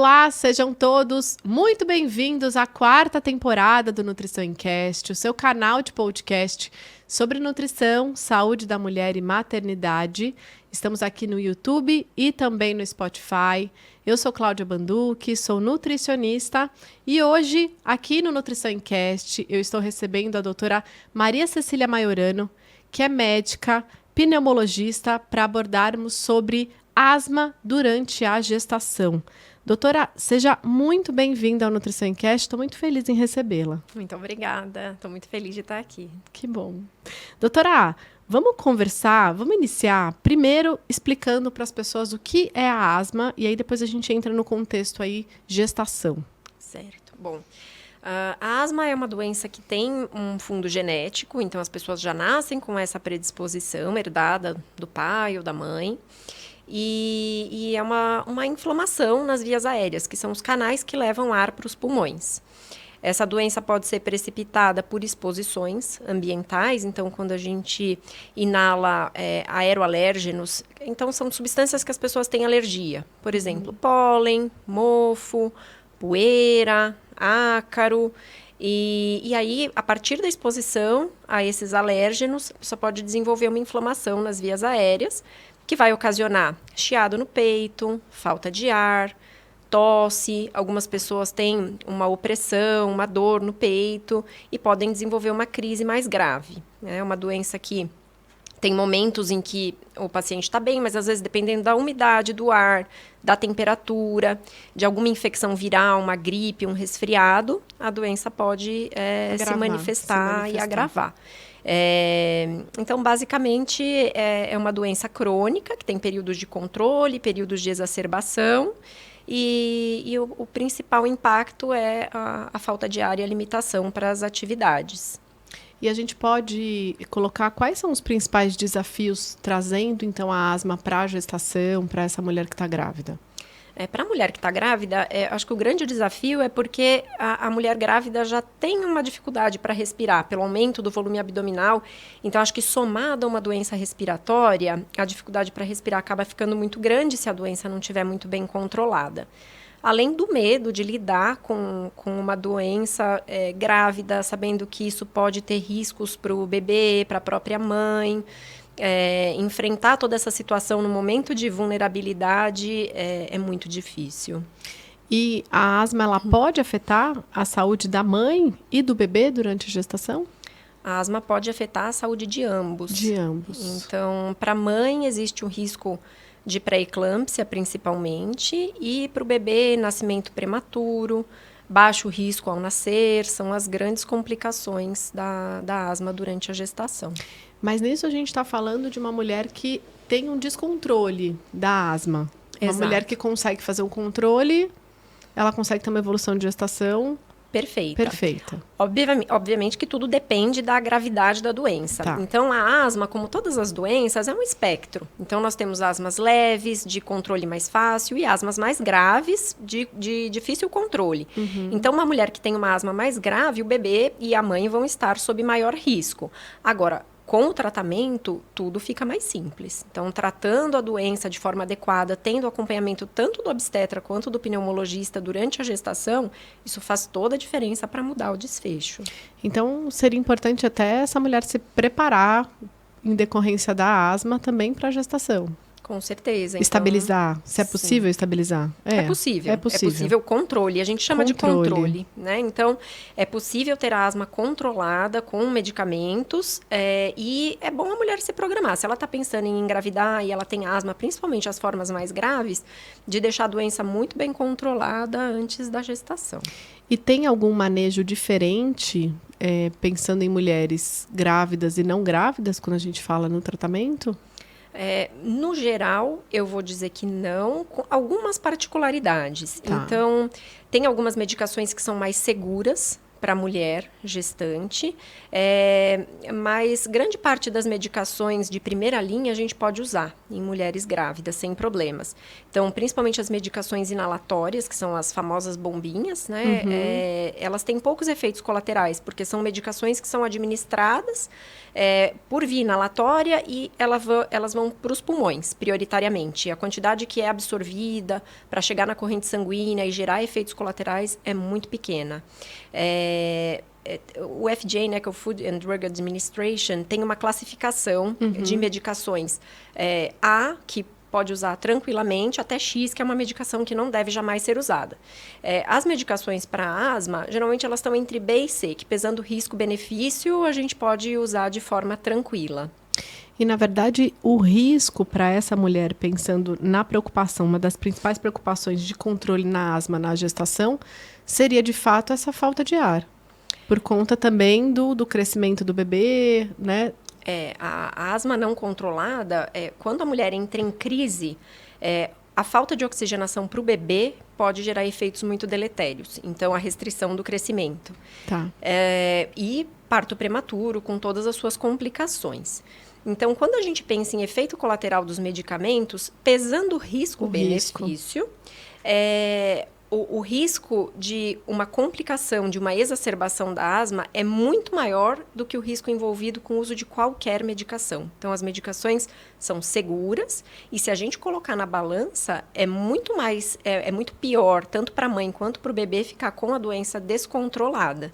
Olá, sejam todos muito bem-vindos à 4ª temporada do Nutrição em Cast, o seu canal de podcast sobre nutrição, saúde da mulher e maternidade. Estamos aqui no YouTube e também no Spotify. Eu sou Cláudia Banducchi, sou nutricionista e hoje, aqui no Nutrição em Cast, eu estou recebendo a doutora Maria Cecília Maiorano, que é médica, pneumologista, para abordarmos sobre asma durante a gestação. Doutora, seja muito bem-vinda ao Nutrição em Cast. Estou muito feliz em recebê-la. Muito obrigada. Estou muito feliz de estar aqui. Que bom. Doutora, vamos conversar, vamos iniciar primeiro explicando para as pessoas o que é a asma e aí depois a gente entra no contexto aí gestação. Certo. Bom, a asma é uma doença que tem um fundo genético, então as pessoas já nascem com essa predisposição herdada do pai ou da mãe. E é uma inflamação nas vias aéreas, que são os canais que levam ar para os pulmões. Essa doença pode ser precipitada por exposições ambientais, então quando a gente inala aeroalérgenos, então são substâncias que as pessoas têm alergia. Por exemplo, pólen, mofo, poeira, ácaro. E aí, a partir da exposição a esses alérgenos, você pode desenvolver uma inflamação nas vias aéreas, que vai ocasionar chiado no peito, falta de ar, tosse. Algumas pessoas têm uma opressão, uma dor no peito e podem desenvolver uma crise mais grave. É uma doença que tem momentos em que o paciente está bem, mas às vezes dependendo da umidade do ar, da temperatura, de alguma infecção viral, uma gripe, um resfriado, a doença pode se manifestar e agravar. Então, basicamente, é uma doença crônica, que tem períodos de controle, períodos de exacerbação, e o principal impacto é a falta de ar e a limitação para as atividades. E a gente pode colocar quais são os principais desafios trazendo, então, a asma para a gestação, para essa mulher que está grávida? Para a mulher que está grávida, acho que o grande desafio é porque a mulher grávida já tem uma dificuldade para respirar, pelo aumento do volume abdominal. Então, acho que somado a uma doença respiratória, a dificuldade para respirar acaba ficando muito grande se a doença não estiver muito bem controlada. Além do medo de lidar com uma doença grávida, sabendo que isso pode ter riscos para o bebê, para a própria mãe. Enfrentar toda essa situação no momento de vulnerabilidade é muito difícil. E a asma, ela pode afetar a saúde da mãe e do bebê durante a gestação? A asma pode afetar a saúde de ambos. De ambos. Então, para a mãe existe um risco de pré-eclâmpsia, principalmente, e para o bebê, nascimento prematuro, baixo risco ao nascer, são as grandes complicações da asma durante a gestação. Mas nisso a gente está falando de uma mulher que tem um descontrole da asma. Uma mulher que consegue fazer um controle, ela consegue ter uma evolução de gestação perfeita. Obviamente que tudo depende da gravidade da doença. Tá. Então, a asma, como todas as doenças, é um espectro. Então, nós temos asmas leves, de controle mais fácil, e asmas mais graves, de difícil controle. Então, uma mulher que tem uma asma mais grave, o bebê e a mãe vão estar sob maior risco. Agora, com o tratamento, tudo fica mais simples. Então, tratando a doença de forma adequada, tendo acompanhamento tanto do obstetra quanto do pneumologista durante a gestação, isso faz toda a diferença para mudar o desfecho. Então, seria importante até essa mulher se preparar, em decorrência da asma, também para a gestação. Com certeza. Então, estabilizar. Se é possível estabilizar? É possível. É possível controle. A gente chama de controle. Né? Então, é possível ter a asma controlada com medicamentos e é bom a mulher se programar. Se ela está pensando em engravidar e ela tem asma, principalmente as formas mais graves, de deixar a doença muito bem controlada antes da gestação. E tem algum manejo diferente, pensando em mulheres grávidas e não grávidas, quando a gente fala no tratamento? No geral, eu vou dizer que não, com algumas particularidades. Tá. Então, tem algumas medicações que são mais seguras para a mulher gestante, mas grande parte das medicações de primeira linha a gente pode usar em mulheres grávidas, sem problemas. Então, principalmente as medicações inalatórias, que são as famosas bombinhas, né? Elas têm poucos efeitos colaterais, porque são medicações que são administradas por via inalatória e elas vão para os pulmões, prioritariamente. A quantidade que é absorvida para chegar na corrente sanguínea e gerar efeitos colaterais é muito pequena. O FDA, né, que é o Food and Drug Administration, tem uma classificação de medicações A, que pode usar tranquilamente, até X, que é uma medicação que não deve jamais ser usada. As medicações para asma, geralmente elas estão entre B e C, que pesando risco-benefício, a gente pode usar de forma tranquila. E, na verdade, o risco para essa mulher, pensando na preocupação, uma das principais preocupações de controle na asma, na gestação, seria, de fato, essa falta de ar. Por conta também do crescimento do bebê, né? A asma não controlada, quando a mulher entra em crise, a falta de oxigenação para o bebê pode gerar efeitos muito deletérios. Então, a restrição do crescimento. Tá. E parto prematuro, com todas as suas complicações. Então, quando a gente pensa em efeito colateral dos medicamentos, pesando o risco-benefício, o risco de uma complicação, de uma exacerbação da asma é muito maior do que o risco envolvido com o uso de qualquer medicação. Então, as medicações são seguras e se a gente colocar na balança, é muito pior, tanto para a mãe quanto para o bebê, ficar com a doença descontrolada.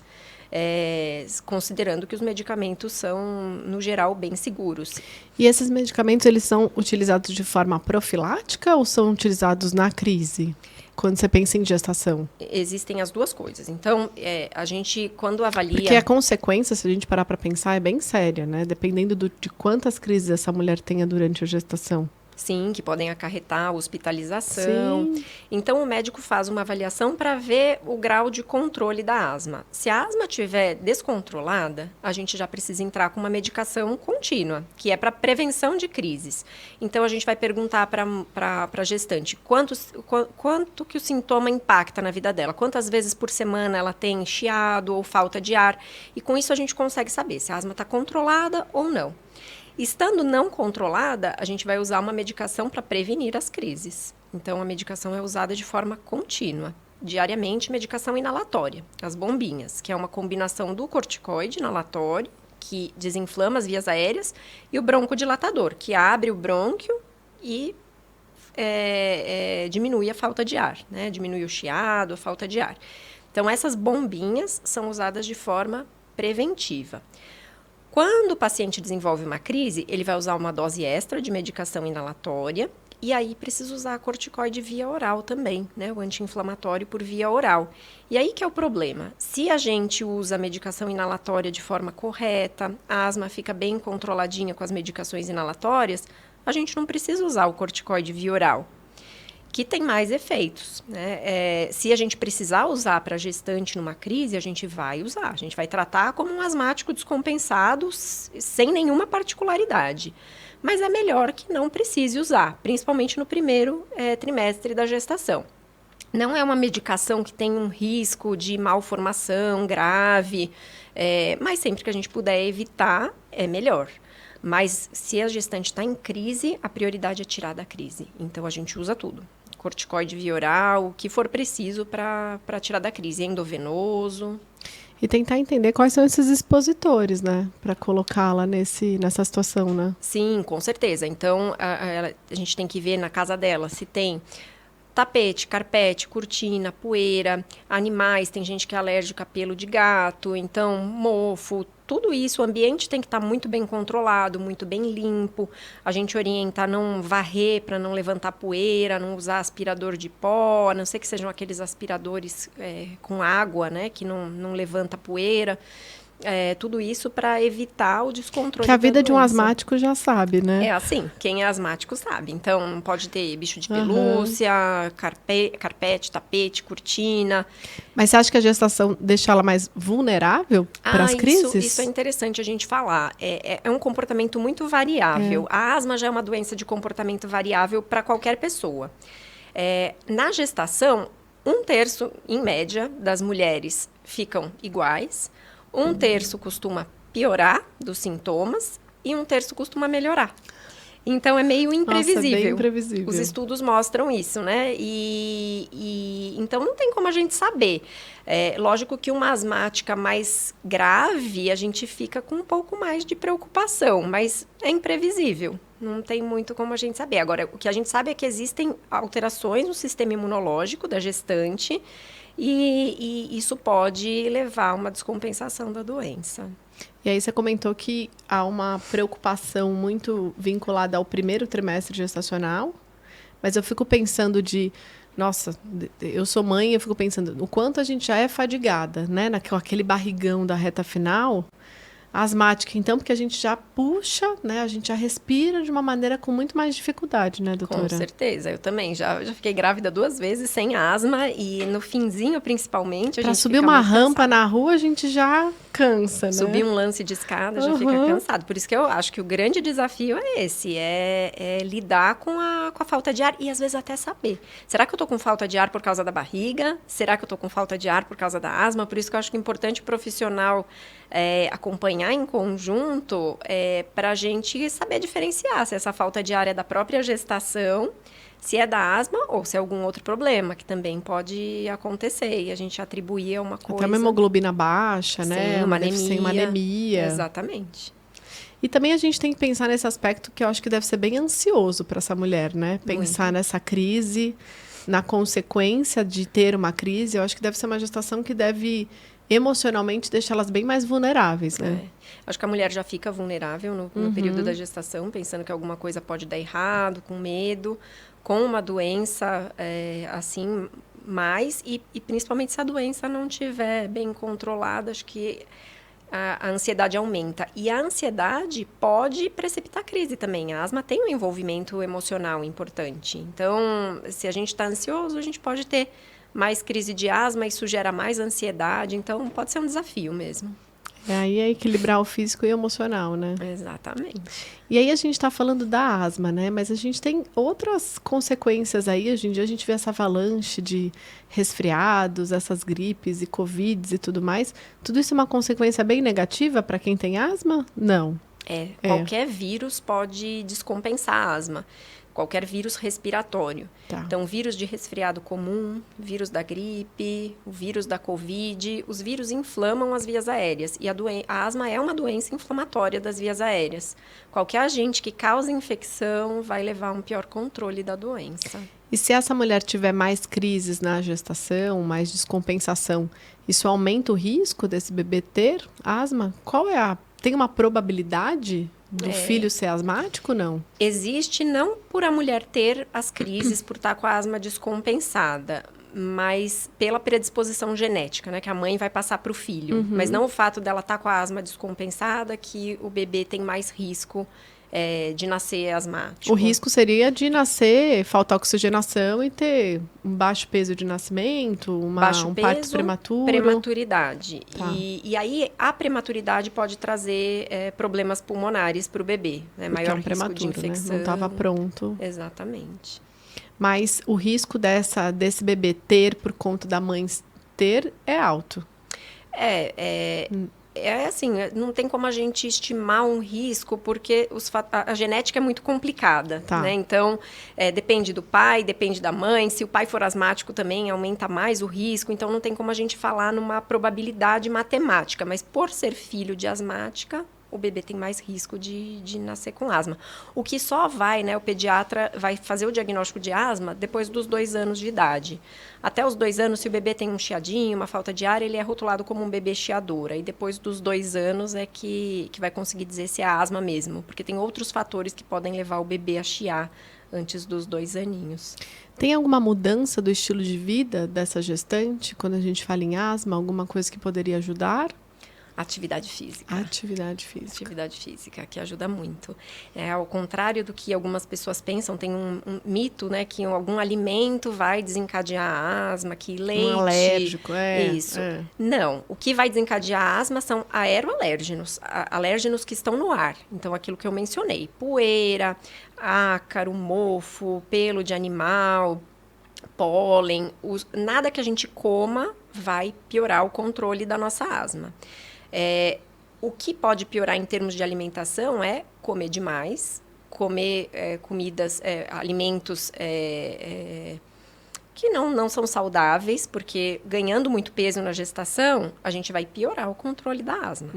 Considerando que os medicamentos são, no geral, bem seguros. E esses medicamentos, eles são utilizados de forma profilática ou são utilizados na crise? Quando você pensa em gestação? Existem as duas coisas. Então, a gente, quando avalia... Porque a consequência, se a gente parar para pensar, é bem séria, né? Dependendo de quantas crises essa mulher tenha durante a gestação. Sim, que podem acarretar hospitalização. Sim. Então, o médico faz uma avaliação para ver o grau de controle da asma. Se a asma estiver descontrolada, a gente já precisa entrar com uma medicação contínua, que é para prevenção de crises. Então, a gente vai perguntar para a gestante quanto que o sintoma impacta na vida dela, quantas vezes por semana ela tem chiado ou falta de ar. E com isso, a gente consegue saber se a asma está controlada ou não. Estando não controlada, a gente vai usar uma medicação para prevenir as crises. Então, a medicação é usada de forma contínua, diariamente, medicação inalatória, as bombinhas, que é uma combinação do corticoide inalatório, que desinflama as vias aéreas, e o broncodilatador, que abre o brônquio e diminui a falta de ar, né? Diminui o chiado, a falta de ar. Então, essas bombinhas são usadas de forma preventiva. Quando o paciente desenvolve uma crise, ele vai usar uma dose extra de medicação inalatória e aí precisa usar a corticoide via oral também, né? O anti-inflamatório por via oral. E aí que é o problema. Se a gente usa a medicação inalatória de forma correta, a asma fica bem controladinha com as medicações inalatórias, a gente não precisa usar o corticoide via oral, que tem mais efeitos, né? Se a gente precisar usar para gestante numa crise, a gente vai usar. A gente vai tratar como um asmático descompensado, sem nenhuma particularidade. Mas é melhor que não precise usar, principalmente no primeiro trimestre da gestação. Não é uma medicação que tem um risco de malformação grave, mas sempre que a gente puder evitar, é melhor. Mas se a gestante está em crise, a prioridade é tirar da crise. Então, a gente usa tudo. Corticoide via oral, o que for preciso para tirar da crise. Endovenoso. E tentar entender quais são esses expositores, né? Para colocá-la nessa situação, né? Sim, com certeza. Então, a gente tem que ver na casa dela se tem tapete, carpete, cortina, poeira, animais. Tem gente que é alérgica a pelo de gato, então mofo. Tudo isso, o ambiente tem que estar muito bem controlado, muito bem limpo. A gente orienta a não varrer para não levantar poeira, não usar aspirador de pó, a não ser que sejam aqueles aspiradores com água, né, que não levanta poeira. Tudo isso para evitar o descontrole que a vida da de um doença. asmático já sabe, né? É assim, quem é asmático sabe. Então, não pode ter bicho de pelúcia, carpete, tapete, cortina. Mas você acha que a gestação deixa ela mais vulnerável para as crises? Isso é interessante a gente falar. É um comportamento muito variável. A asma já é uma doença de comportamento variável para qualquer pessoa. Na gestação, um terço, em média, das mulheres ficam iguais, um terço costuma piorar dos sintomas e um terço costuma melhorar. Então, é meio imprevisível. Nossa, bem imprevisível. Os estudos mostram isso, né? Então, não tem como a gente saber. Lógico que uma asmática mais grave, a gente fica com um pouco mais de preocupação, mas é imprevisível. Não tem muito como a gente saber. Agora, o que a gente sabe é que existem alterações no sistema imunológico da gestante e isso pode levar a uma descompensação da doença. E aí você comentou que há uma preocupação muito vinculada ao primeiro trimestre gestacional, mas eu fico pensando nossa, eu sou mãe e eu fico pensando o quanto a gente já é fadigada, né? Aquele barrigão da reta final, asmática, então, porque a gente já puxa, né? A gente já respira de uma maneira com muito mais dificuldade, né, doutora? Com certeza, eu também. Já fiquei grávida 2 vezes sem asma e no finzinho, principalmente, Pra subir uma rampa na rua, a gente já cansa, né? Subir um lance de escada, já fica cansado. Por isso que eu acho que o grande desafio é esse, é lidar com a falta de ar e, às vezes, até saber. Será que eu tô com falta de ar por causa da barriga? Será que eu tô com falta de ar por causa da asma? Por isso que eu acho que é importante o profissional acompanhar em conjunto para a gente saber diferenciar se essa falta de ar é da própria gestação, se é da asma ou se é algum outro problema, que também pode acontecer e a gente atribuir a uma coisa... Até uma hemoglobina baixa, né? Sim, uma anemia. Exatamente. E também a gente tem que pensar nesse aspecto que eu acho que deve ser bem ansioso para essa mulher, né? Pensar nessa crise, na consequência de ter uma crise. Eu acho que deve ser uma gestação que deve emocionalmente deixar elas bem mais vulneráveis, né? Acho que a mulher já fica vulnerável no período da gestação, pensando que alguma coisa pode dar errado, com medo, com uma doença assim, mais, e principalmente se a doença não estiver bem controlada, acho que a ansiedade aumenta. E a ansiedade pode precipitar crise também. A asma tem um envolvimento emocional importante. Então, se a gente está ansioso, a gente pode ter mais crise de asma, isso gera mais ansiedade, então pode ser um desafio mesmo. Aí é equilibrar o físico e o emocional, né? Exatamente. E aí a gente está falando da asma, né? Mas a gente tem outras consequências aí. Hoje em dia a gente vê essa avalanche de resfriados, essas gripes e covids e tudo mais. Tudo isso é uma consequência bem negativa para quem tem asma? Não. Qualquer vírus pode descompensar a asma. Qualquer vírus respiratório. Tá. Então, vírus de resfriado comum, vírus da gripe, o vírus da Covid, os vírus inflamam as vias aéreas. E a asma é uma doença inflamatória das vias aéreas. Qualquer agente que cause infecção vai levar a um pior controle da doença. E se essa mulher tiver mais crises na gestação, mais descompensação, isso aumenta o risco desse bebê ter asma? Tem uma probabilidade do filho ser asmático, não? Existe, não por a mulher ter as crises, por estar com a asma descompensada, mas pela predisposição genética, né? Que a mãe vai passar para o filho. Mas não o fato dela estar com a asma descompensada, que o bebê tem mais risco de nascer asmático. O risco seria de nascer, faltar oxigenação e ter um baixo peso de nascimento, um parto prematuro. Prematuridade. Tá. E aí, a prematuridade pode trazer problemas pulmonares para o bebê. Né? Maior risco de infecção. Né? Não estava pronto. Exatamente. Mas o risco desse bebê ter, por conta da mãe ter, é alto. Assim, não tem como a gente estimar um risco, porque a genética é muito complicada, tá. Né? Então, depende do pai, depende da mãe. Se o pai for asmático também, aumenta mais o risco. Então, não tem como a gente falar numa probabilidade matemática. Mas, por ser filho de asmática, o bebê tem mais risco de nascer com asma. O que só o pediatra vai fazer o diagnóstico de asma depois dos 2 anos de idade. Até os 2 anos, se o bebê tem um chiadinho, uma falta de ar, ele é rotulado como um bebê chiador. E depois dos 2 anos é que vai conseguir dizer se é asma mesmo. Porque tem outros fatores que podem levar o bebê a chiar antes dos 2 aninhos. Tem alguma mudança do estilo de vida dessa gestante, quando a gente fala em asma? Alguma coisa que poderia ajudar? Atividade física. Atividade física, que ajuda muito. Ao contrário do que algumas pessoas pensam, tem um mito, né, que algum alimento vai desencadear a asma, que leite... Um alérgico, Isso. Não, o que vai desencadear a asma são aeroalérgenos, alérgenos que estão no ar. Então, aquilo que eu mencionei, poeira, ácaro, mofo, pelo de animal, pólen, nada que a gente coma vai piorar o controle da nossa asma. O que pode piorar em termos de alimentação é comer demais, comer alimentos que não são saudáveis, porque ganhando muito peso na gestação, a gente vai piorar o controle da asma.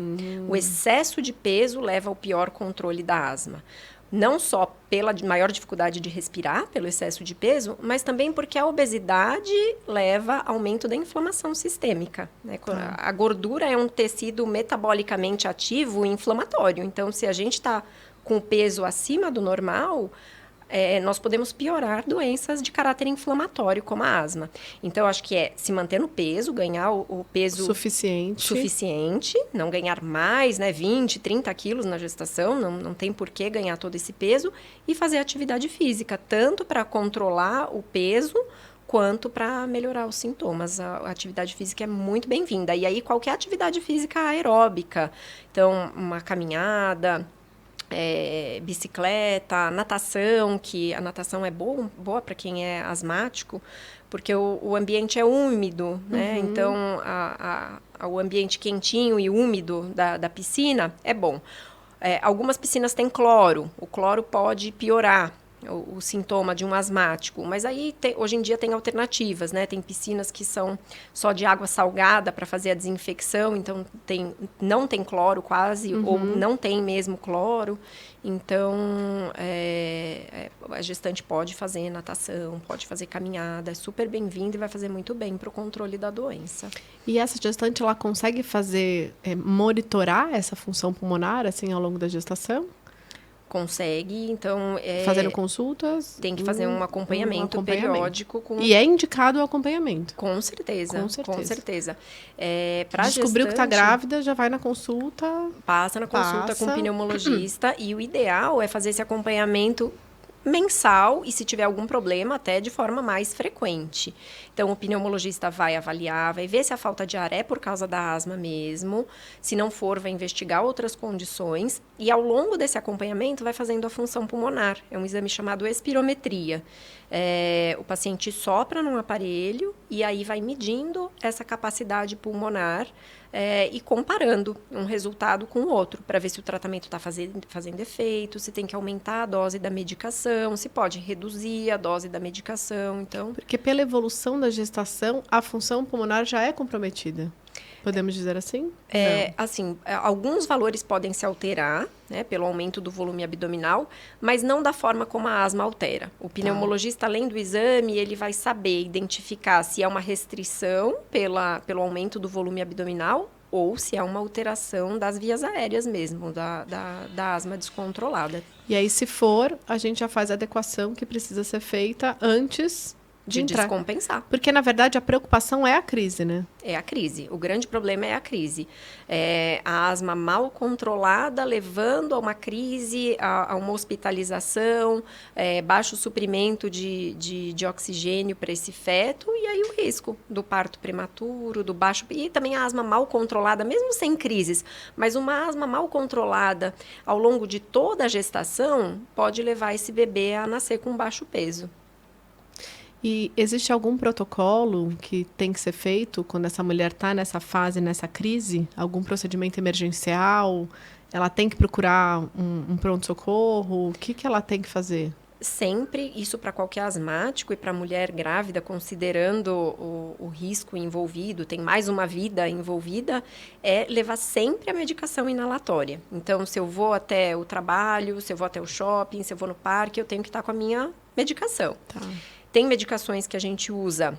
O excesso de peso leva ao pior controle da asma. Não só pela maior dificuldade de respirar, pelo excesso de peso, mas também porque a obesidade leva a aumento da inflamação sistêmica, né? A gordura é um tecido metabolicamente ativo e inflamatório. Então, se a gente está com o peso acima do normal, nós podemos piorar doenças de caráter inflamatório, como a asma. Então, acho que se manter no peso, ganhar o peso suficiente, não ganhar mais, né, 20, 30 quilos na gestação, não tem por que ganhar todo esse peso, e fazer atividade física, tanto para controlar o peso, quanto para melhorar os sintomas. A atividade física é muito bem-vinda. E aí, qualquer atividade física aeróbica, então, uma caminhada, bicicleta, natação, que a natação é boa para quem é asmático, porque o ambiente é úmido, né? Então, o ambiente quentinho e úmido da piscina é bom. Algumas piscinas têm cloro, o cloro pode piorar o sintoma de um asmático, mas aí hoje em dia tem alternativas, né? Tem piscinas que são só de água salgada para fazer a desinfecção, então não tem cloro quase, ou não tem mesmo cloro, então a gestante pode fazer natação, pode fazer caminhada, é super bem-vinda e vai fazer muito bem para o controle da doença. E essa gestante, ela consegue monitorar essa função pulmonar, assim, ao longo da gestação? Consegue, então... Fazendo consultas? Tem que fazer um acompanhamento periódico. E é indicado o acompanhamento? Com certeza. Descobriu que está grávida, já vai na consulta? Passa na consulta com o pneumologista. E o ideal é fazer esse acompanhamento mensal e, se tiver algum problema, até de forma mais frequente. Então, o pneumologista vai avaliar, vai ver se a falta de ar é por causa da asma mesmo. Se não for, vai investigar outras condições. E, ao longo desse acompanhamento, vai fazendo a função pulmonar. É um exame chamado espirometria. O paciente sopra num aparelho e aí vai medindo essa capacidade pulmonar e comparando um resultado com o outro, para ver se o tratamento está fazendo efeito, se tem que aumentar a dose da medicação, se pode reduzir a dose da medicação. Então, porque pela evolução da gestação, a função pulmonar já é comprometida. Podemos dizer assim? Assim, alguns valores podem se alterar, né, pelo aumento do volume abdominal, mas não da forma como a asma altera. O pneumologista, além do exame, ele vai saber identificar se é uma restrição pelo aumento do volume abdominal ou se é uma alteração das vias aéreas mesmo, da asma descontrolada. E aí, se for, a gente já faz a adequação que precisa ser feita antes de descompensar. Porque, na verdade, a preocupação é a crise, né? É a crise. O grande problema é a crise. A asma mal controlada, levando a uma crise, a uma hospitalização, baixo suprimento de oxigênio para esse feto, e aí o risco do parto prematuro, do baixo... E também a asma mal controlada, mesmo sem crises, mas uma asma mal controlada ao longo de toda a gestação pode levar esse bebê a nascer com baixo peso. E existe algum protocolo que tem que ser feito quando essa mulher está nessa fase, nessa crise? Algum procedimento emergencial? Ela tem que procurar um pronto-socorro? O que ela tem que fazer? Sempre, isso para qualquer asmático e para mulher grávida, considerando o risco envolvido, tem mais uma vida envolvida, é levar sempre a medicação inalatória. Então, se eu vou até o trabalho, se eu vou até o shopping, se eu vou no parque, eu tenho que estar com a minha medicação. Tá. Tem medicações que a gente usa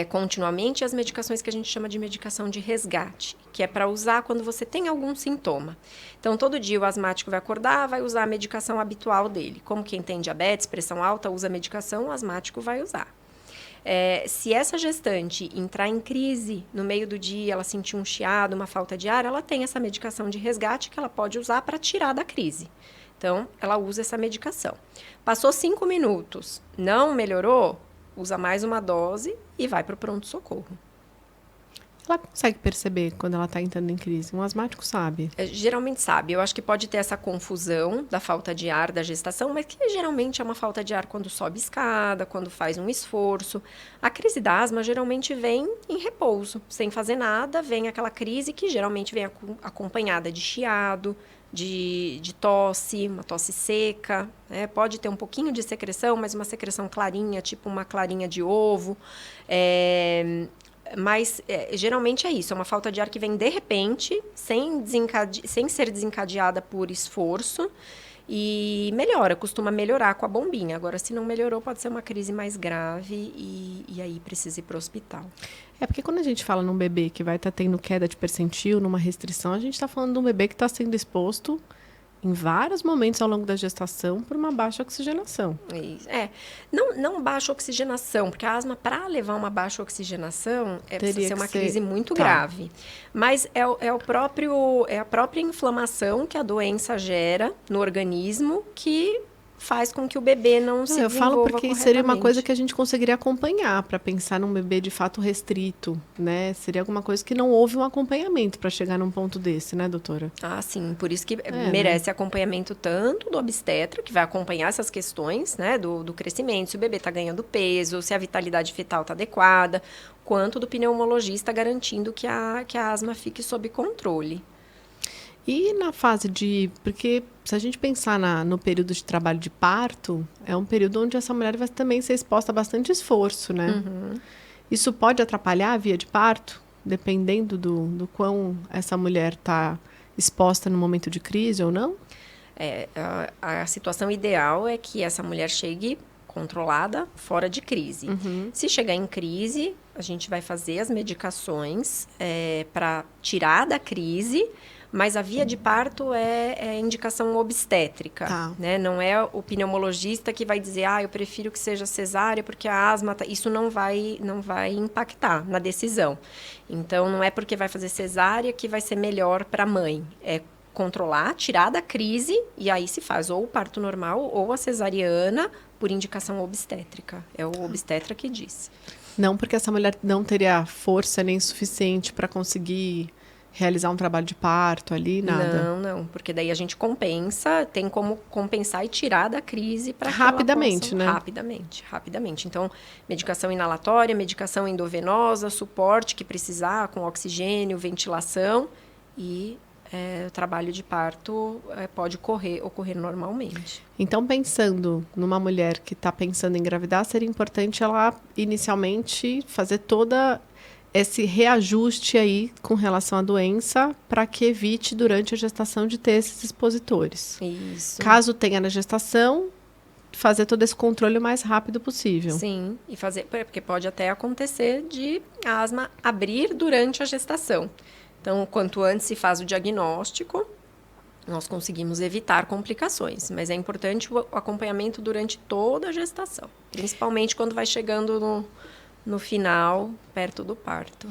continuamente e as medicações que a gente chama de medicação de resgate, que é para usar quando você tem algum sintoma. Então, todo dia o asmático vai acordar, vai usar a medicação habitual dele. Como quem tem diabetes, pressão alta, usa a medicação, o asmático vai usar. Se essa gestante entrar em crise no meio do dia, ela sentir um chiado, uma falta de ar, ela tem essa medicação de resgate que ela pode usar para tirar da crise. Então, ela usa essa medicação. Passou 5 minutos, não melhorou, usa mais uma dose e vai para o pronto-socorro. ela consegue perceber quando ela está entrando em crise? Um asmático sabe. Geralmente sabe. Eu acho que pode ter essa confusão da falta de ar da gestação, mas que geralmente é uma falta de ar quando sobe escada, quando faz um esforço. A crise da asma geralmente vem em repouso, sem fazer nada, vem aquela crise que geralmente vem acompanhada de chiado, de tosse, uma tosse seca, né? Pode ter um pouquinho de secreção, mas uma secreção clarinha, tipo uma clarinha de ovo. Mas geralmente é isso, é uma falta de ar que vem de repente, sem ser desencadeada por esforço, e costuma melhorar com a bombinha. Agora, se não melhorou, pode ser uma crise mais grave e aí precisa ir para o hospital. É porque quando a gente fala num bebê que vai estar tendo queda de percentil, numa restrição, a gente está falando de um bebê que está sendo exposto em vários momentos ao longo da gestação por uma baixa oxigenação. Não baixa oxigenação, porque a asma, para levar uma baixa oxigenação, precisa ser uma crise muito grave. Mas é a própria inflamação que a doença gera no organismo que faz com que o bebê não se desenvolva. Eu falo porque seria uma coisa que a gente conseguiria acompanhar para pensar num bebê de fato restrito, né? Seria alguma coisa que não houve um acompanhamento para chegar num ponto desse, né, doutora? Ah, sim. Por isso que merece acompanhamento tanto do obstetra, que vai acompanhar essas questões, né, do crescimento, se o bebê está ganhando peso, se a vitalidade fetal está adequada, quanto do pneumologista garantindo que a asma fique sob controle. E na fase porque se a gente pensar no período de trabalho de parto, é um período onde essa mulher vai também ser exposta a bastante esforço, né? Uhum. Isso pode atrapalhar a via de parto, dependendo do quão essa mulher está exposta no momento de crise ou não? A situação ideal é que essa mulher chegue controlada, fora de crise. Uhum. Se chegar em crise, a gente vai fazer as medicações para tirar da crise. Mas a via de parto é indicação obstétrica, né? Não é o pneumologista que vai dizer, eu prefiro que seja cesárea porque a asma... Isso não vai impactar na decisão. Então, não é porque vai fazer cesárea que vai ser melhor para a mãe. É controlar, tirar da crise, e aí se faz ou o parto normal ou a cesariana por indicação obstétrica. É o obstetra que diz. Não porque essa mulher não teria força nem suficiente para conseguir realizar um trabalho de parto ali, nada? Não, porque daí a gente tem como compensar e tirar da crise para rapidamente, né? Rapidamente. Então, medicação inalatória, medicação endovenosa, suporte que precisar, com oxigênio, ventilação e o trabalho de parto pode ocorrer normalmente. Então, pensando numa mulher que está pensando em engravidar, seria importante ela inicialmente fazer toda esse reajuste aí com relação à doença para que evite durante a gestação de ter esses expositores. Isso. Caso tenha na gestação, fazer todo esse controle o mais rápido possível. Sim, e fazer, porque pode até acontecer de a asma abrir durante a gestação. Então, quanto antes se faz o diagnóstico, nós conseguimos evitar complicações. Mas é importante o acompanhamento durante toda a gestação, principalmente quando vai chegando no final, perto do parto.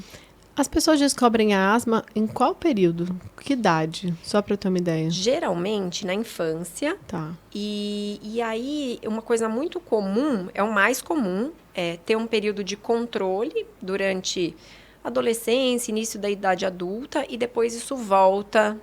As pessoas descobrem a asma em qual período? Que idade? Só para eu ter uma ideia. Geralmente na infância. Tá. E aí, uma coisa muito comum, o mais comum, é ter um período de controle durante a adolescência, início da idade adulta, e depois isso volta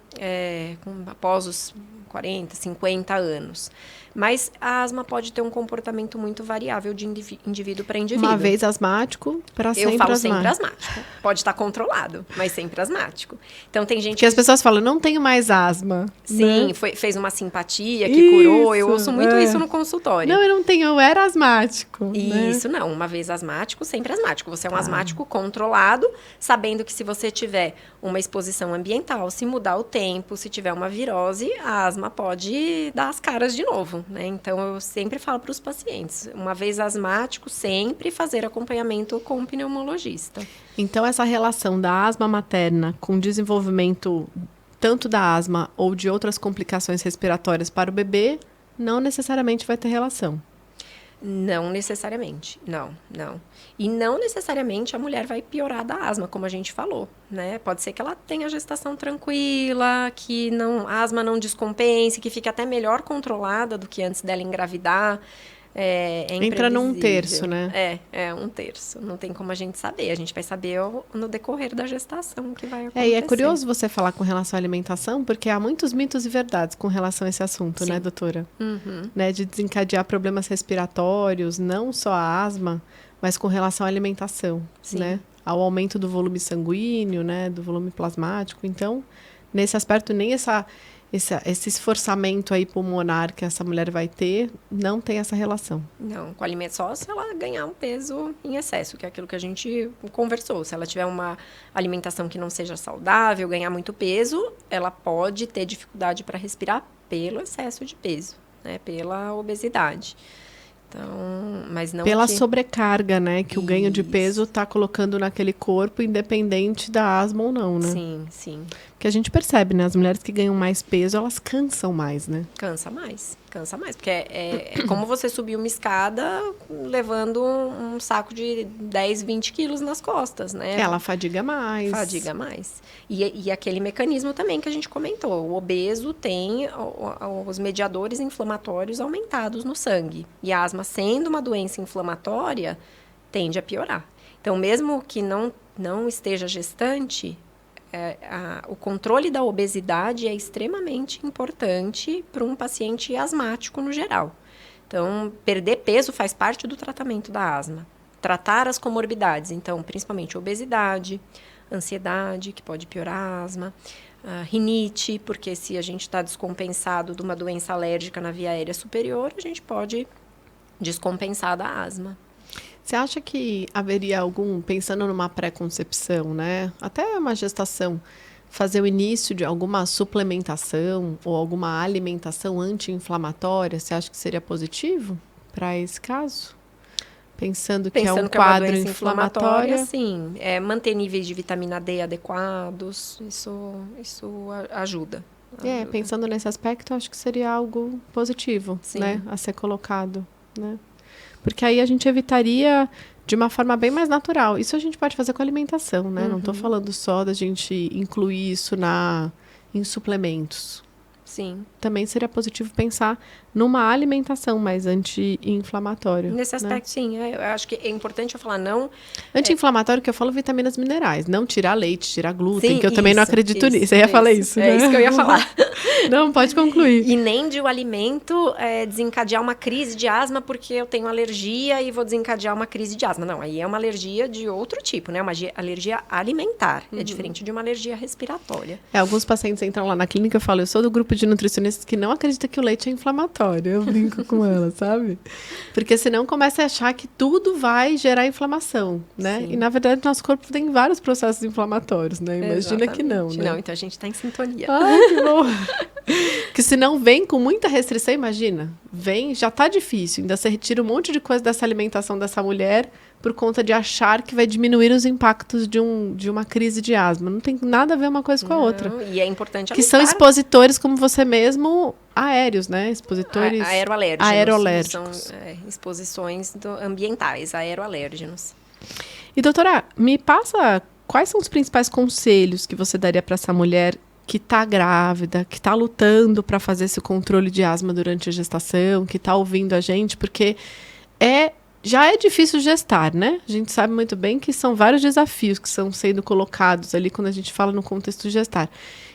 após os 40, 50 anos. Mas a asma pode ter um comportamento muito variável de indivíduo para indivíduo. Uma vez asmático, para sempre asmático. Eu falo sempre asmático. Pode estar controlado, mas sempre asmático. Então, tem gente que as pessoas falam, não tenho mais asma. Sim, né? Fez uma simpatia que curou. Eu ouço muito isso no consultório. Não, eu não tenho, eu era asmático. Isso, né? Não. Uma vez asmático, sempre asmático. Você é um asmático controlado, sabendo que se você tiver uma exposição ambiental, se mudar o tempo, se tiver uma virose, a asma pode dar as caras de novo. Né? Então, eu sempre falo para os pacientes, uma vez asmático, sempre fazer acompanhamento com o pneumologista. Então, essa relação da asma materna com o desenvolvimento tanto da asma ou de outras complicações respiratórias para o bebê, não necessariamente vai ter relação. Não necessariamente, não. E não necessariamente a mulher vai piorar da asma, como a gente falou, né? Pode ser que ela tenha gestação tranquila, que a asma não descompense, que fique até melhor controlada do que antes dela engravidar. Entra num imprevisível. terço, né? É um terço. Não tem como a gente saber. A gente vai saber no decorrer da gestação o que vai acontecer. E é curioso você falar com relação à alimentação, porque há muitos mitos e verdades com relação a esse assunto, né, doutora? Né, de desencadear problemas respiratórios, não só a asma, mas com relação à alimentação, né? Ao aumento do volume sanguíneo, né, do volume plasmático. Então, nesse aspecto, nem esse esforçamento aí pulmonar que essa mulher vai ter, não tem essa relação. Não, com alimento só se ela ganhar um peso em excesso, que é aquilo que a gente conversou. Se ela tiver uma alimentação que não seja saudável, ganhar muito peso, ela pode ter dificuldade para respirar pelo excesso de peso, né? Pela obesidade. Então, mas não pela que... sobrecarga, né? Que o ganho de peso está colocando naquele corpo, independente da asma ou não, né? Sim, sim. Porque a gente percebe, né? As mulheres que ganham mais peso, elas cansam mais, né? Cansa mais. Porque é como você subir uma escada levando um saco de 10, 20 quilos nas costas, né? Ela fadiga mais. Fadiga mais. E aquele mecanismo também que a gente comentou. O obeso tem os mediadores inflamatórios aumentados no sangue. E a asma, sendo uma doença inflamatória, tende a piorar. Então, mesmo que não esteja gestante, o controle da obesidade é extremamente importante para um paciente asmático no geral. Então, perder peso faz parte do tratamento da asma. Tratar as comorbidades, então, principalmente obesidade, ansiedade, que pode piorar a asma, rinite, porque se a gente está descompensado de uma doença alérgica na via aérea superior, a gente pode descompensar da asma. Você acha que haveria pensando numa pré-concepção, né? Até uma gestação, fazer o início de alguma suplementação ou alguma alimentação anti-inflamatória, você acha que seria positivo para esse caso? Pensando que é um quadro inflamatório. Sim. Manter níveis de vitamina D adequados, isso ajuda. Pensando nesse aspecto, acho que seria algo positivo, né? A ser colocado, né? Porque aí a gente evitaria de uma forma bem mais natural. Isso a gente pode fazer com a alimentação, né? Não estou falando só da gente incluir isso em suplementos. Sim. Também seria positivo pensar numa alimentação mais anti-inflamatória. Nesse aspecto, né? Sim. Eu acho que é importante eu falar não... Anti-inflamatório, que eu falo vitaminas minerais. Não tirar leite, tirar glúten, que eu também não acredito nisso. Você ia falar isso, né? É isso que eu ia falar. Não, pode concluir. E nem de o alimento desencadear uma crise de asma porque eu tenho alergia e vou desencadear uma crise de asma. Não, aí é uma alergia de outro tipo, né? Uma alergia alimentar. É diferente de uma alergia respiratória. Alguns pacientes entram lá na clínica e falam, eu sou do grupo de nutricionistas que não acredita que o leite é inflamatório. Eu brinco com ela, sabe? Porque senão começa a achar que tudo vai gerar inflamação, né? Sim. E, na verdade, nosso corpo tem vários processos inflamatórios, né? Imagina Exatamente. que não, né? Não, então a gente está em sintonia. Ai, que bom. Que se não vem com muita restrição, imagina. Vem, já tá difícil. Ainda você retira um monte de coisa dessa alimentação dessa mulher por conta de achar que vai diminuir os impactos de uma crise de asma. Não tem nada a ver uma coisa com a outra. E é importante que são expositores, como você mesmo, aéreos, né? Expositores aeroalérgicos. São exposições ambientais, aeroalérgenos. E, doutora, me passa quais são os principais conselhos que você daria para essa mulher que está grávida, que está lutando para fazer esse controle de asma durante a gestação, que está ouvindo a gente, porque já é difícil gestar, né? A gente sabe muito bem que são vários desafios que são sendo colocados ali quando a gente fala no contexto de gestar.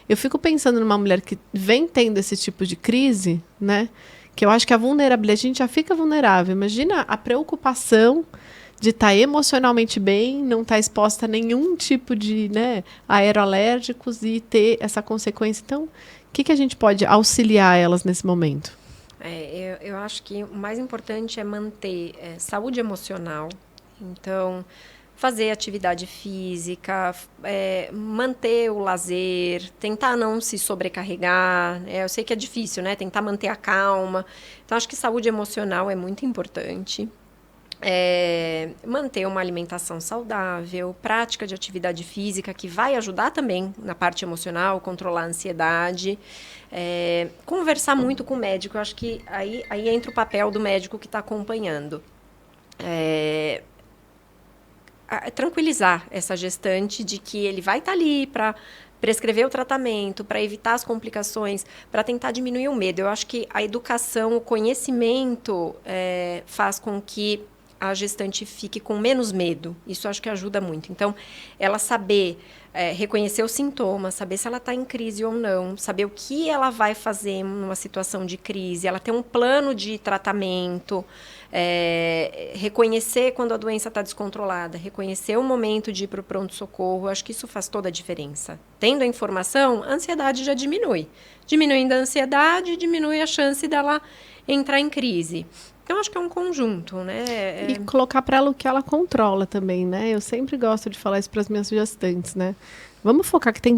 Eu fico pensando numa mulher que vem tendo esse tipo de crise, né? Que eu acho que a vulnerabilidade, a gente já fica vulnerável. Imagina a preocupação de estar emocionalmente bem, não estar exposta a nenhum tipo de, né, aeroalérgicos e ter essa consequência. Então, o que a gente pode auxiliar elas nesse momento? Eu acho que o mais importante é manter saúde emocional. Então, fazer atividade física, manter o lazer, tentar não se sobrecarregar. Eu sei que é difícil, né? Tentar manter a calma. Então, acho que saúde emocional é muito importante. Manter uma alimentação saudável, prática de atividade física, que vai ajudar também na parte emocional, controlar a ansiedade. Conversar muito com o médico, eu acho que aí entra o papel do médico que está acompanhando. Tranquilizar essa gestante de que ele vai estar ali para prescrever o tratamento, para evitar as complicações, para tentar diminuir o medo. Eu acho que a educação, o conhecimento faz com que a gestante fique com menos medo. Isso acho que ajuda muito. Então, ela saber reconhecer os sintomas, saber se ela está em crise ou não, saber o que ela vai fazer numa situação de crise, ela ter um plano de tratamento, reconhecer quando a doença está descontrolada, reconhecer o momento de ir para o pronto-socorro, acho que isso faz toda a diferença. Tendo a informação, a ansiedade já diminui. Diminuindo a ansiedade, diminui a chance dela entrar em crise. Então, acho que é um conjunto, né? E colocar para ela o que ela controla também, né? Eu sempre gosto de falar isso para as minhas gestantes, né? Vamos focar que tem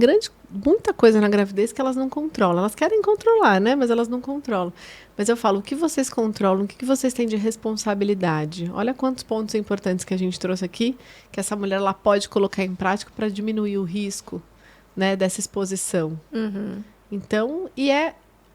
muita coisa na gravidez que elas não controlam. Elas querem controlar, né? Mas elas não controlam. Mas eu falo, o que vocês controlam? O que vocês têm de responsabilidade? Olha quantos pontos importantes que a gente trouxe aqui, que essa mulher ela pode colocar em prática para diminuir o risco, né, dessa exposição. Uhum. Então,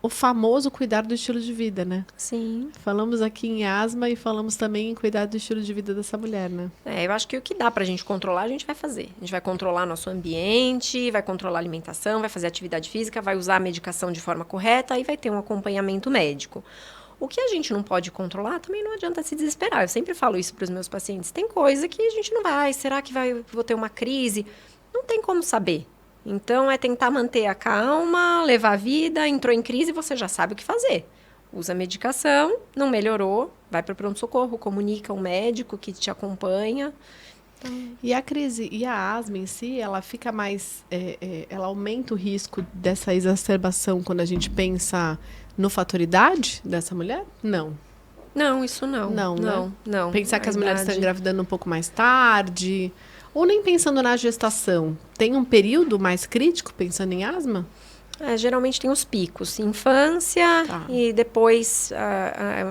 o famoso cuidar do estilo de vida, né? Sim. Falamos aqui em asma e falamos também em cuidar do estilo de vida dessa mulher, né? Eu acho que o que dá pra gente controlar, a gente vai fazer. A gente vai controlar nosso ambiente, vai controlar a alimentação, vai fazer atividade física, vai usar a medicação de forma correta e vai ter um acompanhamento médico. O que a gente não pode controlar, também não adianta se desesperar. Eu sempre falo isso para os meus pacientes. Tem coisa que a gente não vai. Será que vou ter uma crise? Não tem como saber. Então, é tentar manter a calma, levar a vida, entrou em crise, você já sabe o que fazer. Usa a medicação, não melhorou, vai para o pronto-socorro, comunica um médico que te acompanha. Então... E a crise, e a asma em si, ela fica mais... ela aumenta o risco dessa exacerbação quando a gente pensa no fator idade dessa mulher? Não. Não, isso não. Não. Pensar que as mulheres estão engravidando um pouco mais tarde... Ou nem pensando na gestação, tem um período mais crítico pensando em asma? Geralmente tem os picos, infância e depois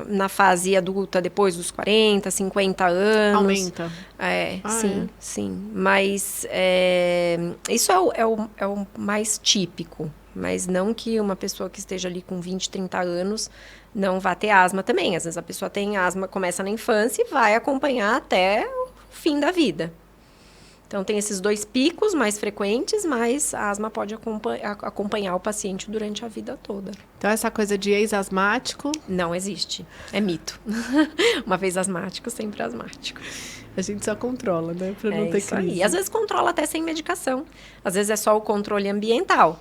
na fase adulta, depois dos 40, 50 anos. Aumenta? Sim. Mas isso é o mais típico. Mas não que uma pessoa que esteja ali com 20, 30 anos não vá ter asma também. Às vezes a pessoa tem asma, começa na infância e vai acompanhar até o fim da vida. Então, tem esses 2 picos mais frequentes, mas a asma pode acompanhar o paciente durante a vida toda. Então, essa coisa de ex-asmático... Não existe. É mito. Uma vez asmático, sempre asmático. A gente só controla, né? Para não ter crise. Aí. Às vezes controla até sem medicação. Às vezes é só o controle ambiental.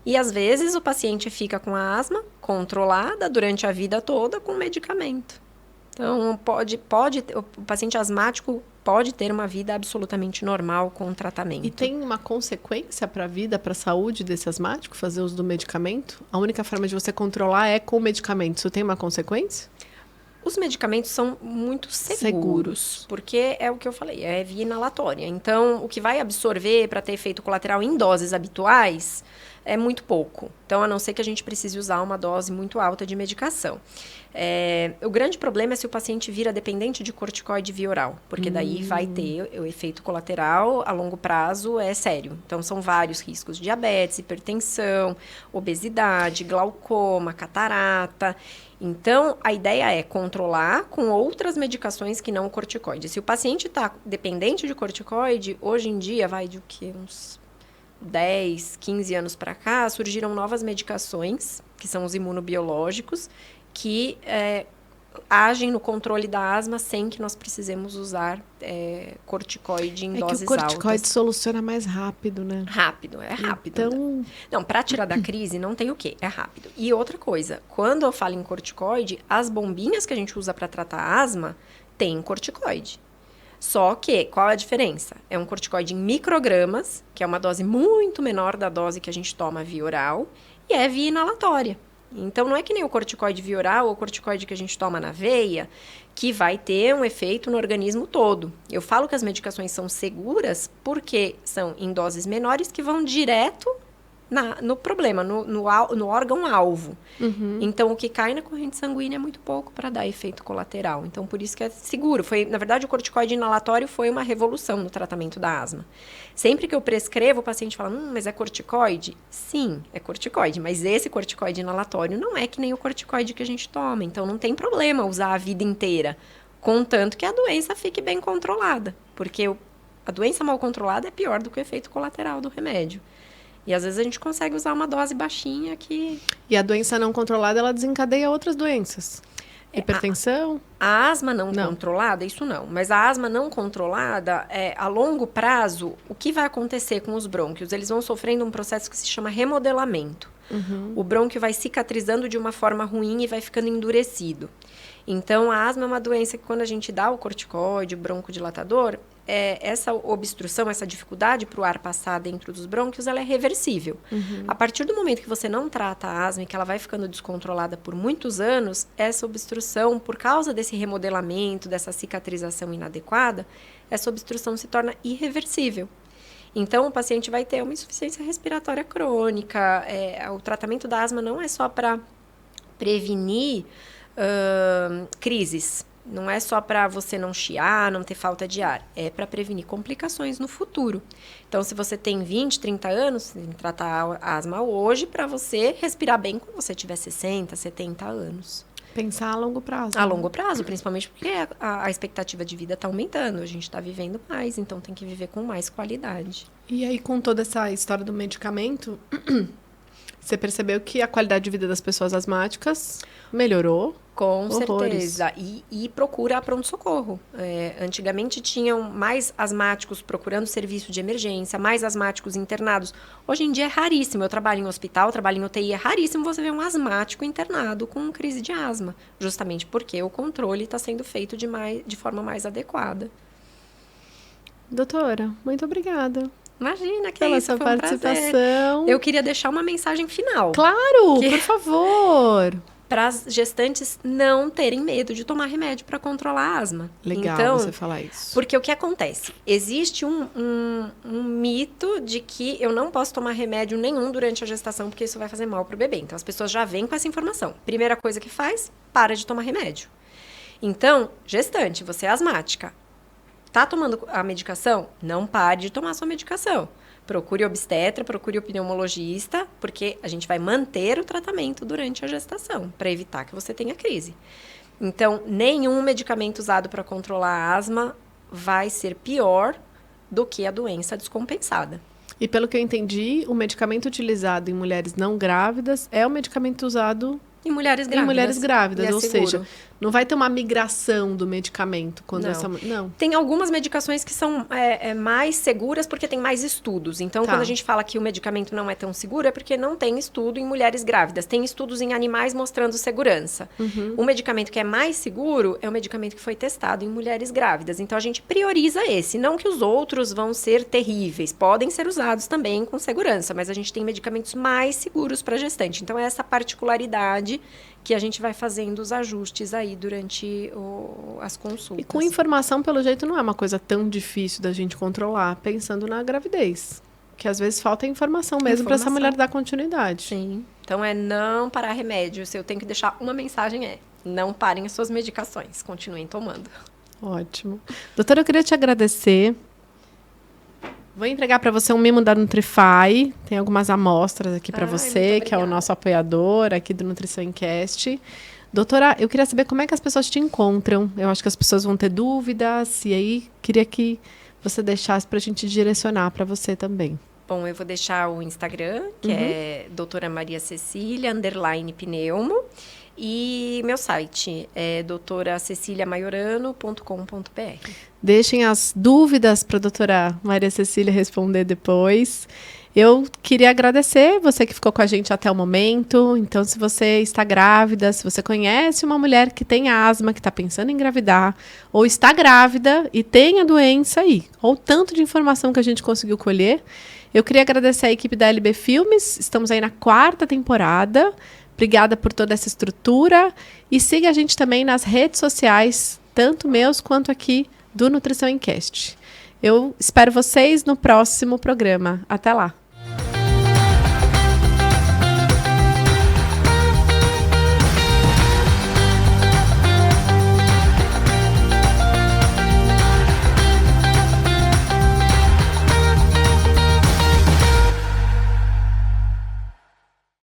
E às vezes o paciente fica com a asma controlada durante a vida toda com medicamento. Então, o paciente asmático pode ter uma vida absolutamente normal com tratamento. E tem uma consequência para a vida, para a saúde desse asmático, fazer uso do medicamento? A única forma de você controlar é com o medicamento. Isso tem uma consequência? Os medicamentos são muito seguros, porque é o que eu falei, é via inalatória. Então, o que vai absorver para ter efeito colateral em doses habituais é muito pouco. Então, a não ser que a gente precise usar uma dose muito alta de medicação. O grande problema é se o paciente vira dependente de corticoide via oral, porque daí vai ter o efeito colateral a longo prazo, é sério. Então, são vários riscos: diabetes, hipertensão, obesidade, glaucoma, catarata. Então, a ideia é controlar com outras medicações que não o corticoide. Se o paciente está dependente de corticoide, hoje em dia vai de uns 10, 15 anos para cá, surgiram novas medicações, que são os imunobiológicos, que agem no controle da asma sem que nós precisemos usar corticoide em doses altas. É que o corticoide soluciona mais rápido, né? Rápido. Então... Não, para tirar da crise não tem o quê? É rápido. E outra coisa, quando eu falo em corticoide, as bombinhas que a gente usa para tratar a asma têm corticoide. Só que, qual é a diferença? É um corticoide em microgramas, que é uma dose muito menor da dose que a gente toma via oral, e é via inalatória. Então, não é que nem o corticoide via oral ou o corticoide que a gente toma na veia, que vai ter um efeito no organismo todo. Eu falo que as medicações são seguras porque são em doses menores que vão direto no problema, no órgão-alvo. Uhum. Então, o que cai na corrente sanguínea é muito pouco para dar efeito colateral. Então, por isso que é seguro. Na verdade, o corticoide inalatório foi uma revolução no tratamento da asma. Sempre que eu prescrevo, o paciente fala, mas é corticoide? Sim, é corticoide, mas esse corticoide inalatório não é que nem o corticoide que a gente toma. Então, não tem problema usar a vida inteira, contanto que a doença fique bem controlada. Porque a doença mal controlada é pior do que o efeito colateral do remédio. E às vezes a gente consegue usar uma dose baixinha que... E a doença não controlada, ela desencadeia outras doenças. Hipertensão? A asma não controlada, isso não. Mas a asma não controlada, a longo prazo, o que vai acontecer com os brônquios? Eles vão sofrendo um processo que se chama remodelamento. O brônquio vai cicatrizando de uma forma ruim e vai ficando endurecido. Então, a asma é uma doença que quando a gente dá o corticoide, o broncodilatador, essa obstrução, essa dificuldade para o ar passar dentro dos brônquios, ela é reversível. A partir do momento que você não trata a asma e que ela vai ficando descontrolada por muitos anos, essa obstrução, por causa desse remodelamento, dessa cicatrização inadequada, essa obstrução se torna irreversível. Então, o paciente vai ter uma insuficiência respiratória crônica. O tratamento da asma não é só para prevenir crises. Não é só para você não chiar, não ter falta de ar. É para prevenir complicações no futuro. Então, se você tem 20, 30 anos, você tem que tratar a asma hoje para você respirar bem quando você tiver 60, 70 anos. Pensar a longo prazo. A longo prazo, principalmente porque a expectativa de vida está aumentando. A gente está vivendo mais, então tem que viver com mais qualidade. E aí, com toda essa história do medicamento, você percebeu que a qualidade de vida das pessoas asmáticas melhorou? Com Horrores. certeza. E procura pronto-socorro. Antigamente tinham mais asmáticos procurando serviço de emergência, mais asmáticos internados. Hoje em dia é raríssimo. Eu trabalho em hospital, trabalho em UTI, é raríssimo você ver um asmático internado com crise de asma. Justamente porque o controle está sendo feito de forma mais adequada. Doutora, muito obrigada. Imagina, que pela isso, sua foi um participação. prazer. Eu queria deixar uma mensagem final. Claro, por favor. Para as gestantes não terem medo de tomar remédio para controlar a asma. Legal então, você falar isso. Porque o que acontece? Existe um mito de que eu não posso tomar remédio nenhum durante a gestação porque isso vai fazer mal para o bebê. Então, as pessoas já vêm com essa informação. Primeira coisa que faz, para de tomar remédio. Então, gestante, você é asmática. Tá tomando a medicação? Não pare de tomar a sua medicação. Procure obstetra, procure o pneumologista, porque a gente vai manter o tratamento durante a gestação, para evitar que você tenha crise. Então, nenhum medicamento usado para controlar a asma vai ser pior do que a doença descompensada. E pelo que eu entendi, o medicamento utilizado em mulheres não grávidas é o medicamento usado em mulheres grávidas. Em mulheres grávidas, ou seguro. seja, não vai ter uma migração do medicamento quando Não. Não. Tem algumas medicações que são mais seguras porque tem mais estudos. Então, Tá. quando a gente fala que o medicamento não é tão seguro, é porque não tem estudo em mulheres grávidas. Tem estudos em animais mostrando segurança. O medicamento que é mais seguro é o medicamento que foi testado em mulheres grávidas. Então, a gente prioriza esse. Não que os outros vão ser terríveis. Podem ser usados também com segurança, mas a gente tem medicamentos mais seguros para gestante. Então, é essa particularidade que a gente vai fazendo os ajustes aí durante as consultas. E com informação, pelo jeito, não é uma coisa tão difícil da gente controlar, pensando na gravidez. Que às vezes falta informação mesmo para essa mulher dar continuidade. Sim. Então, não parar remédio. Se eu tenho que deixar uma mensagem, não parem as suas medicações. Continuem tomando. Ótimo. Doutora, eu queria te agradecer. Vou entregar para você um mimo da Nutrify. Tem algumas amostras aqui para você, que é o nosso apoiador aqui do Nutrição Encast. Doutora, eu queria saber como é que as pessoas te encontram. Eu acho que as pessoas vão ter dúvidas. E aí, queria que você deixasse para a gente direcionar para você também. Bom, eu vou deixar o Instagram, que é doutora Maria Cecília, _pneumo. E meu site é doutoraceciliamaiorano.com.br. Deixem as dúvidas para a doutora Maria Cecília responder depois. Eu queria agradecer você que ficou com a gente até o momento. Então, se você está grávida, se você conhece uma mulher que tem asma, que está pensando em engravidar, ou está grávida e tem a doença aí, ou tanto de informação que a gente conseguiu colher, eu queria agradecer a equipe da LB Filmes. Estamos aí na 4ª temporada. Obrigada por toda essa estrutura. E siga a gente também nas redes sociais, tanto meus quanto aqui do Nutrição Encast. Eu espero vocês no próximo programa. Até lá!